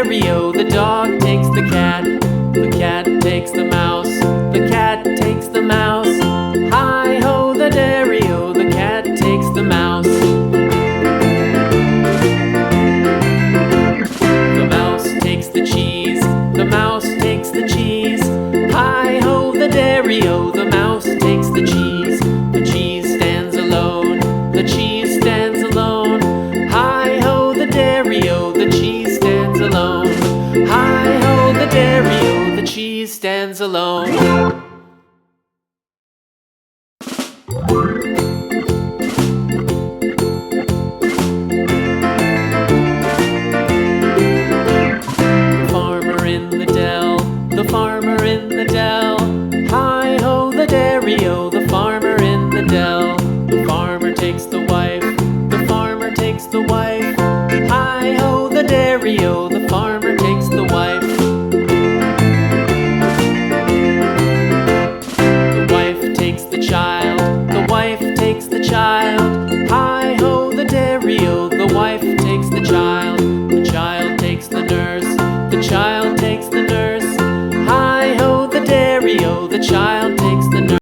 dairy-o. The dog takes the cat. The cat takes the mouse. The cat takes the mouse. Hi-ho, the dairy-o. The cat takes the mouse. The mouse takes the cheese. The mouse takes the cheese. Hi-ho, the dairy-o. The mouse takes the cheese. The cheese stands alone. The cheese stands alone. Hi-ho, the dairy-o. The cheese stands alone. Hi-ho, the dairy-o. The cheese stands alone. The farmer in the dell. Hi-ho, the dairy-o. The farmer in the dell. The farmer takes the wife. The farmer takes the wife. Hi-ho, the dairy-o. The farmer takes the wife. The wife takes the child. The wife takes the child. Hi-ho, the dairy-o. The wife takes the child. The child